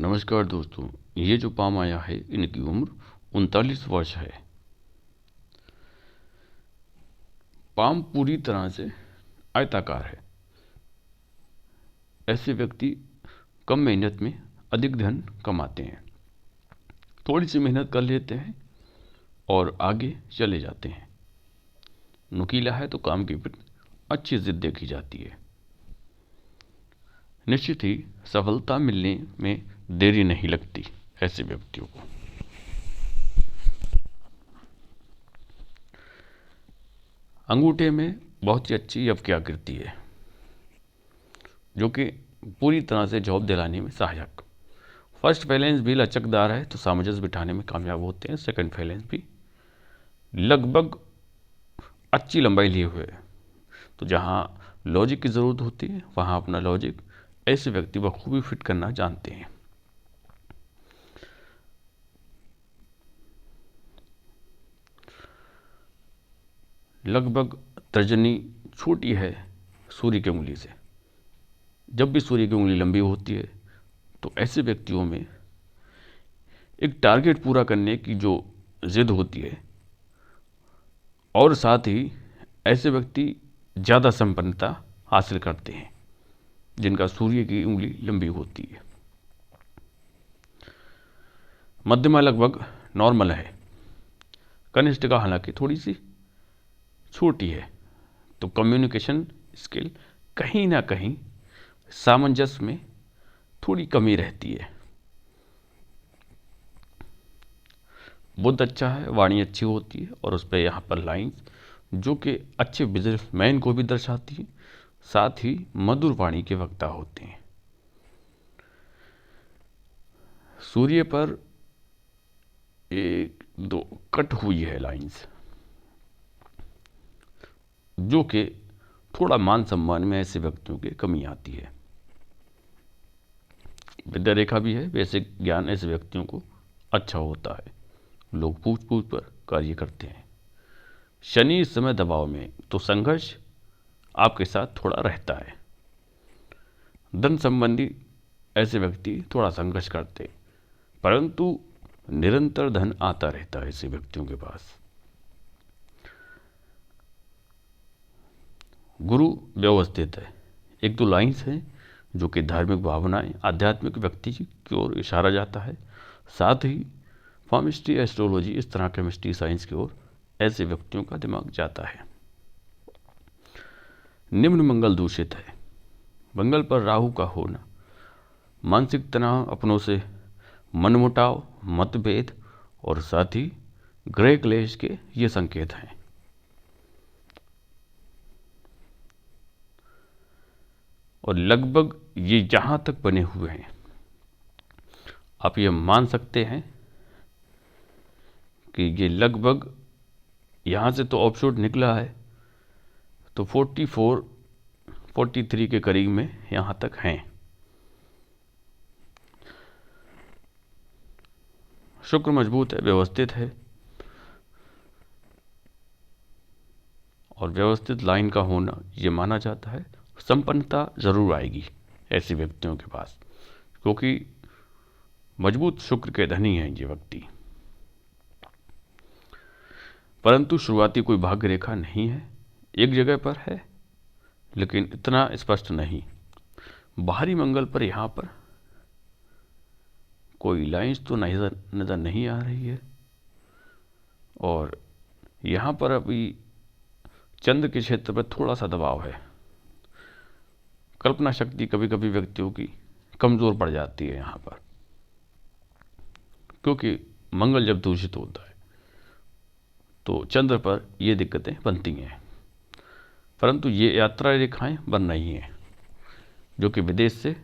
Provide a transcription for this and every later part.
नमस्कार दोस्तों, ये जो पाम आया है इनकी उम्र 39 वर्ष है। पाम पूरी तरह से आयताकार है। ऐसे व्यक्ति कम मेहनत में अधिक धन कमाते हैं। थोड़ी सी मेहनत कर लेते हैं और आगे चले जाते हैं। नुकीला है तो काम की प्रति अच्छी जिद देखी जाती है। निश्चित ही सफलता मिलने में देरी नहीं लगती ऐसे व्यक्तियों को। अंगूठे में बहुत ही अच्छी यव की आकृति है जो कि पूरी तरह से जॉब दिलाने में सहायक। फर्स्ट फैलेंस भी लचकदार है तो सामंजस्य बिठाने में कामयाब होते हैं। सेकंड फैलेंस भी लगभग अच्छी लंबाई लिए हुए है, तो जहाँ लॉजिक की ज़रूरत होती है वहाँ अपना लॉजिक ऐसे व्यक्ति बखूबी फिट करना जानते हैं। लगभग तर्जनी छोटी है सूर्य की उंगली से। जब भी सूर्य की उंगली लंबी होती है तो ऐसे व्यक्तियों में एक टारगेट पूरा करने की जो जिद होती है, और साथ ही ऐसे व्यक्ति ज़्यादा संपन्नता हासिल करते हैं जिनका सूर्य की उंगली लंबी होती है। मध्यमा लगभग नॉर्मल है। कनिष्ठ हालांकि थोड़ी सी छोटी है, तो कम्युनिकेशन स्किल कहीं ना कहीं सामंजस्य में थोड़ी कमी रहती है। बुद्ध अच्छा है, वाणी अच्छी होती है और उस पर यहाँ पर लाइंस जो कि अच्छे बिजनेसमैन को भी दर्शाती है, साथ ही मधुर वाणी के वक्ता होते हैं। सूर्य पर एक दो कट हुई है लाइंस जो कि थोड़ा मान सम्मान में ऐसे व्यक्तियों की कमी आती है। विद्या रेखा भी है, बेसिक ज्ञान ऐसे व्यक्तियों को अच्छा होता है। लोग पूछ पूछ पर कार्य करते हैं। शनि इस समय दबाव में, तो संघर्ष आपके साथ थोड़ा रहता है। धन संबंधी ऐसे व्यक्ति थोड़ा संघर्ष करते, परंतु निरंतर धन आता रहता है ऐसे व्यक्तियों के पास। गुरु व्यवस्थित है। एक दो लाइंस हैं जो कि धार्मिक भावनाएं, आध्यात्मिक व्यक्ति की ओर इशारा जाता है। साथ ही फार्मिस्ट्री, एस्ट्रोलॉजी, इस तरह केमिस्ट्री साइंस की ओर ऐसे व्यक्तियों का दिमाग जाता है। निम्न मंगल दूषित है। मंगल पर राहु का होना मानसिक तनाव, अपनों से मनमुटाव, मतभेद और साथ ही ग्रह क्लेश के ये संकेत हैं। और लगभग ये जहां तक बने हुए हैं, आप ये मान सकते हैं कि ये लगभग यहाँ से तो ऑफशूट निकला है तो 44, 43 के करीब में यहाँ तक हैं। शुक्र मजबूत है, व्यवस्थित है, और व्यवस्थित लाइन का होना ये माना जाता है संपन्नता जरूर आएगी ऐसे व्यक्तियों के पास, क्योंकि मजबूत शुक्र के धनी हैं ये व्यक्ति। परंतु शुरुआती कोई भाग्य रेखा नहीं है, एक जगह पर है लेकिन इतना स्पष्ट नहीं। बाहरी मंगल पर यहाँ पर कोई लाइंस तो नज़र नहीं आ रही है, और यहाँ पर अभी चंद्र के क्षेत्र पर थोड़ा सा दबाव है। कल्पना शक्ति कभी कभी व्यक्तियों की कमज़ोर पड़ जाती है यहाँ पर, क्योंकि मंगल जब दूषित होता है तो चंद्र पर ये दिक्कतें बनती हैं। परंतु ये यात्रा रेखाएं बन रही हैं जो कि विदेश से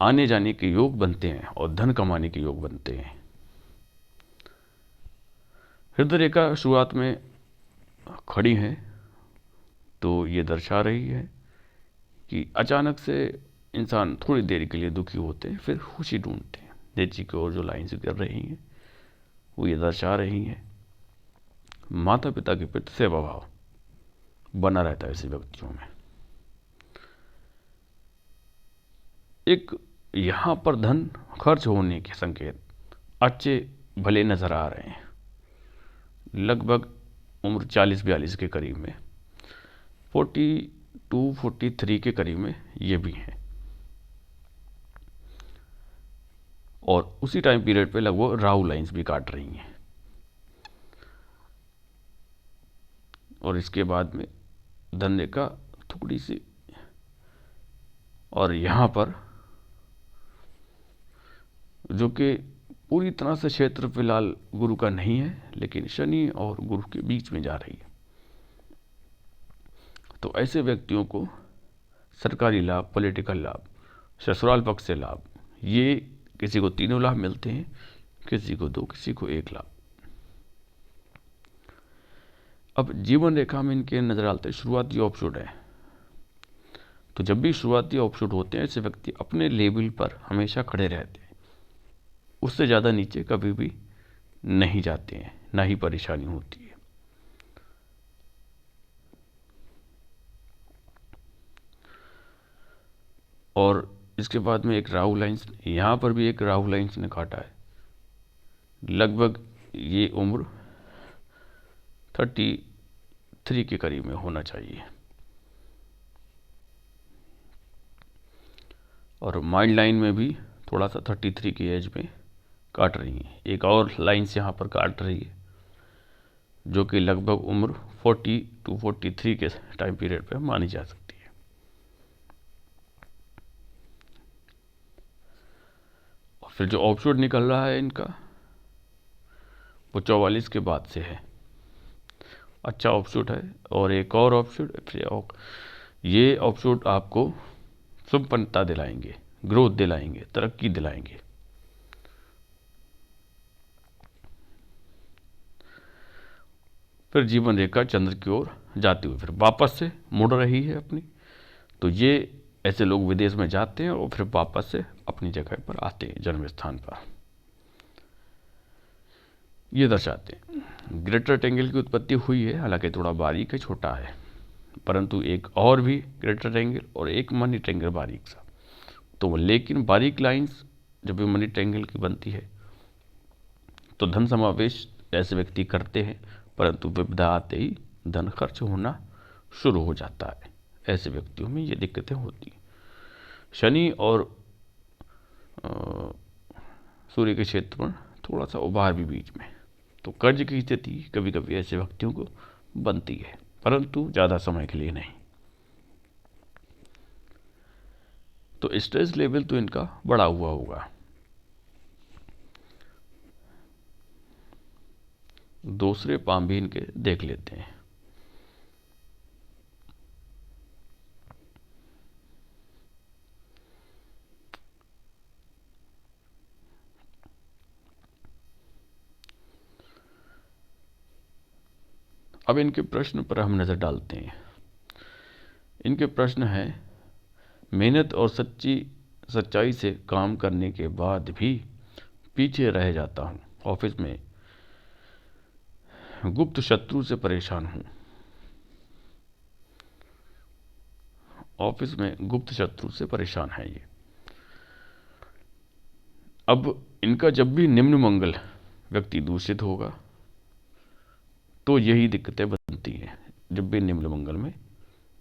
आने जाने के योग बनते हैं और धन कमाने के योग बनते हैं। हृदय रेखा शुरुआत में खड़ी है तो ये दर्शा रही है कि अचानक से इंसान थोड़ी देर के लिए दुखी होते हैं, फिर खुशी ढूंढते हैं। नीचे की ओर जो लाइंस गिर रही हैं वो ये दर्शा रही हैं माता पिता के प्रति सेवा भाव बना रहता है ऐसे व्यक्तियों में। एक यहाँ पर धन खर्च होने के संकेत अच्छे भले नज़र आ रहे हैं। लगभग उम्र 40-42 के करीब में, 42-43 के करीब में ये भी हैं। और उसी टाइम पीरियड पे लगभग राहु लाइंस भी काट रही हैं। और इसके बाद में धन रेखा थोड़ी सी, और यहाँ पर जो कि पूरी तरह से क्षेत्र फिलहाल गुरु का नहीं है, लेकिन शनि और गुरु के बीच में जा रही है। तो ऐसे व्यक्तियों को सरकारी लाभ, पॉलिटिकल लाभ, ससुराल पक्ष से लाभ, ये किसी को 3 लाभ मिलते हैं, किसी को 2, किसी को 1 लाभ। अब जीवन रेखा में इनके नजर डालते शुरुआती ऑफशूट है। तो जब भी शुरुआती ऑफशूट होते हैं, ऐसे व्यक्ति अपने लेवल पर हमेशा खड़े रहते हैं, उससे ज़्यादा नीचे कभी भी नहीं जाते हैं, ना ही परेशानी होती है। और इसके बाद में एक राहु लाइंस, यहाँ पर भी एक राहु लाइंस ने काटा है। लगभग ये उम्र 33 के करीब में होना चाहिए। और माइंड लाइन में भी थोड़ा सा 33 की एज में काट रही है। एक और लाइंस यहाँ पर काट रही है, जो कि लगभग उम्र 40-43 के टाइम पीरियड पे मानी जा सकती है। और फिर जो ऑफशूट निकल रहा है इनका, वो 44 के बाद से है। अच्छा ऑफशूट है। और एक और ऑफशूट, फिर ये ऑफशूट आपको संपन्नता दिलाएंगे, ग्रोथ दिलाएंगे, तरक्की दिलाएंगे। फिर जीवन रेखा चंद्र की ओर जाती हुई फिर वापस से मुड़ रही है अपनी। तो ये ऐसे लोग विदेश में जाते हैं और फिर वापस से अपनी जगह पर आते हैं, जन्म स्थान पर। ये दर्शाते हैं ग्रेटर ट्रायंगल की उत्पत्ति हुई है, हालांकि थोड़ा बारीक है, छोटा है, परंतु एक और भी ग्रेटर ट्रायंगल और एक मनी ट्रायंगल बारीक सा। तो लेकिन बारीक लाइंस जब भी मनी ट्रायंगल की बनती है तो धन समावेश ऐसे व्यक्ति करते हैं, परंतु विपदा आते ही धन खर्च होना शुरू हो जाता है। ऐसे व्यक्तियों में ये दिक्कतें होती हैं। शनि और सूर्य के क्षेत्र में थोड़ा सा उभार भी बीच में, तो कर्ज की स्थिति कभी कभी ऐसे व्यक्तियों को बनती है, परंतु ज़्यादा समय के लिए नहीं। तो स्ट्रेस लेवल तो इनका बढ़ा हुआ होगा। दूसरे पाम भी इनके देख लेते हैं। अब इनके प्रश्न पर हम नज़र डालते हैं। इनके प्रश्न है, मेहनत और सच्चाई से काम करने के बाद भी पीछे रह जाता हूँ। ऑफिस में गुप्त शत्रु से परेशान हूँ। ऑफिस में गुप्त शत्रु से परेशान है ये। अब इनका जब भी निम्न मंगल व्यक्ति दूषित होगा तो यही दिक्कतें बनती हैं। जब भी निम्न मंगल में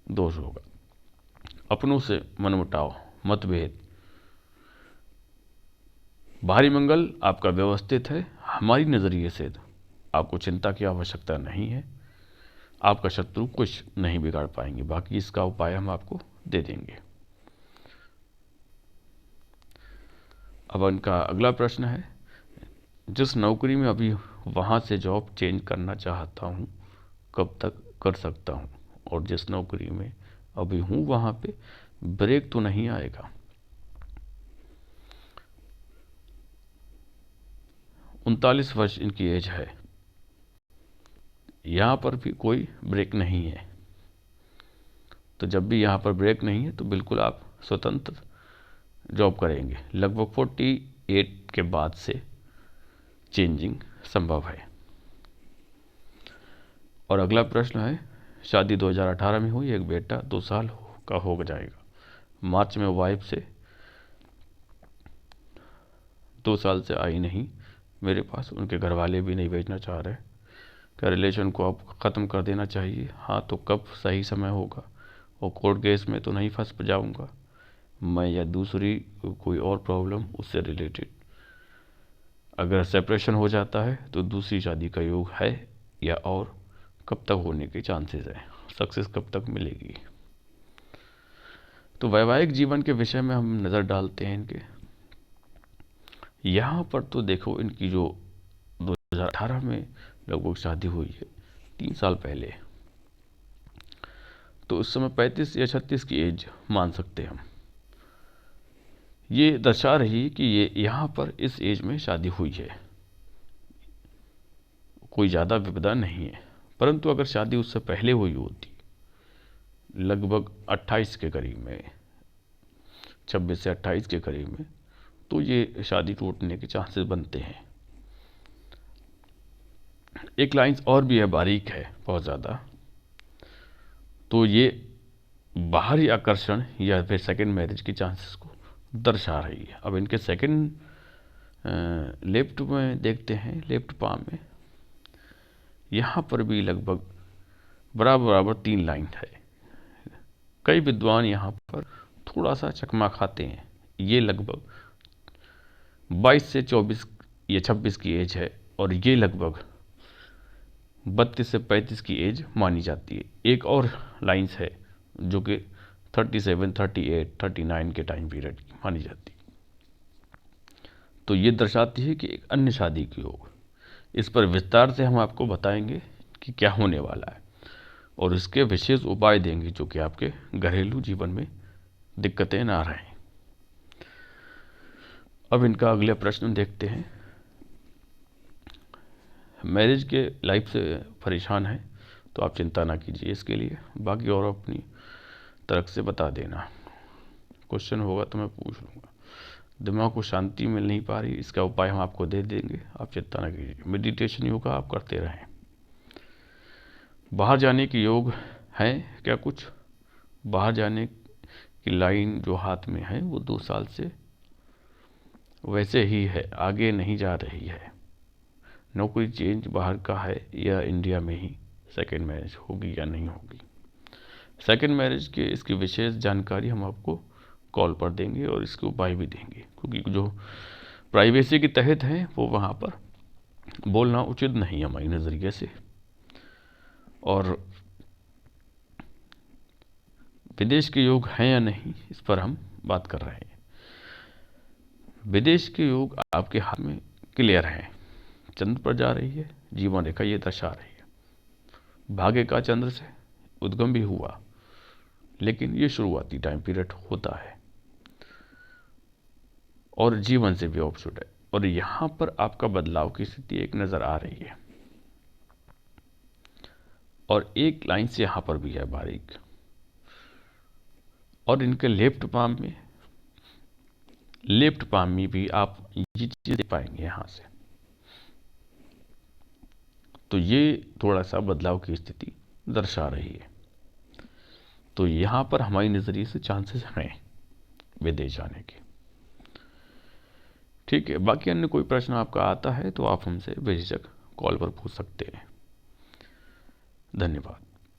दोष होगा, अपनों से मनमुटाव, मतभेद। भारी मंगल आपका व्यवस्थित है, हमारी नज़रिए से आपको चिंता की आवश्यकता नहीं है। आपका शत्रु कुछ नहीं बिगाड़ पाएंगे, बाकी इसका उपाय हम आपको दे देंगे। अब इनका अगला प्रश्न है, जिस नौकरी में अभी वहाँ से जॉब चेंज करना चाहता हूँ, कब तक कर सकता हूँ? और जिस नौकरी में अभी हूँ वहाँ पे ब्रेक तो नहीं आएगा। 39 वर्ष इनकी एज है। यहाँ पर भी कोई ब्रेक नहीं है। तो जब भी यहाँ पर ब्रेक नहीं है तो बिल्कुल आप स्वतंत्र जॉब करेंगे। लगभग 48 के बाद से चेंजिंग संभव है। और अगला प्रश्न है, शादी 2018 में हुई, एक बेटा 2 साल का हो जाएगा। मार्च में वाइफ से 2 साल से आई नहीं मेरे पास, उनके घर वाले भी नहीं भेजना चाह रहे। क्या रिलेशन को अब ख़त्म कर देना चाहिए? हाँ, तो कब सही समय होगा? और कोर्ट केस में तो नहीं फंस जाऊंगा मैं, या दूसरी कोई और प्रॉब्लम उससे रिलेटेड? अगर सेपरेशन हो जाता है तो दूसरी शादी का योग है, या और कब तक होने के चांसेस हैं? सक्सेस कब तक मिलेगी? तो वैवाहिक जीवन के विषय में हम नज़र डालते हैं इनके। यहाँ पर तो देखो, इनकी जो 2018 में लगभग शादी हुई है, 3 साल पहले, तो उस समय 35 या 36 की एज मान सकते हैं हम। ये दर्शा रही है कि ये यहाँ पर इस एज में शादी हुई है, कोई ज़्यादा विपदा नहीं है। परंतु अगर शादी उससे पहले हुई होती, लगभग 28 के करीब में, 26 से 28 के करीब में, तो ये शादी टूटने के चांसेस बनते हैं। एक लाइन्स और भी है, बारीक है बहुत ज़्यादा, तो ये बाहरी आकर्षण या फिर सेकंड मैरिज के चांसेस को दर्शा रही है। अब इनके सेकंड लेफ्ट में देखते हैं, लेफ्ट पाम में, यहाँ पर भी लगभग बराबर बराबर 3 लाइन है। कई विद्वान यहाँ पर थोड़ा सा चकमा खाते हैं। ये लगभग 22 से 24 या 26 की एज है, और ये लगभग 32 से 35 की एज मानी जाती है। एक और लाइन्स है जो कि 37, 38, 39 के टाइम पीरियड की मानी जाती है। तो ये दर्शाती है कि एक अन्य शादी की हो। इस पर विस्तार से हम आपको बताएंगे कि क्या होने वाला है, और इसके विशेष उपाय देंगे जो कि आपके घरेलू जीवन में दिक्कतें ना रहें। अब इनका अगले प्रश्न देखते हैं। मैरिज के लाइफ से परेशान है तो आप चिंता ना कीजिए इसके लिए, बाकी और अपनी तरफ से बता देना। क्वेश्चन होगा तो मैं पूछ लूँगा। दिमाग को शांति मिल नहीं पा रही, इसका उपाय हम आपको दे देंगे, आप चिंता ना कीजिए। मेडिटेशन योगा आप करते रहें। बाहर जाने की योग है क्या? कुछ बाहर जाने की लाइन जो हाथ में है वो 2 साल से वैसे ही है, आगे नहीं जा रही है। नौकरी चेंज बाहर का है या इंडिया में ही सेकंड मैरिज होगी या नहीं होगी? सेकंड मैरिज के इसकी विशेष जानकारी हम आपको कॉल पर देंगे और इसके उपाय भी देंगे, क्योंकि जो प्राइवेसी के तहत है वो वहाँ पर बोलना उचित नहीं है हमारे नज़रिए से। और विदेश के योग हैं या नहीं, इस पर हम बात कर रहे हैं। विदेश के योग आपके हाथ में क्लियर हैं। चंद्र पर जा रही है, जीवन रेखा ये दर्शा रही है। भाग्य का चंद्र से उद्गम भी हुआ, लेकिन ये शुरुआती टाइम पीरियड होता है, और जीवन से भी ऑपोजिट है। और यहाँ पर आपका बदलाव की स्थिति एक नज़र आ रही है, और एक लाइन से यहाँ पर भी है बारीक। और इनके लेफ्ट पाम में भी आप ये चीज़ देख पाएंगे यहाँ से। तो ये थोड़ा सा बदलाव की स्थिति दर्शा रही है। तो यहाँ पर हमारी नज़रिए से चांसेस हैं विदेश जाने के। ठीक है, बाकी अन्य कोई प्रश्न आपका आता है तो आप हमसे बेझिझक कॉल पर पूछ सकते हैं। धन्यवाद।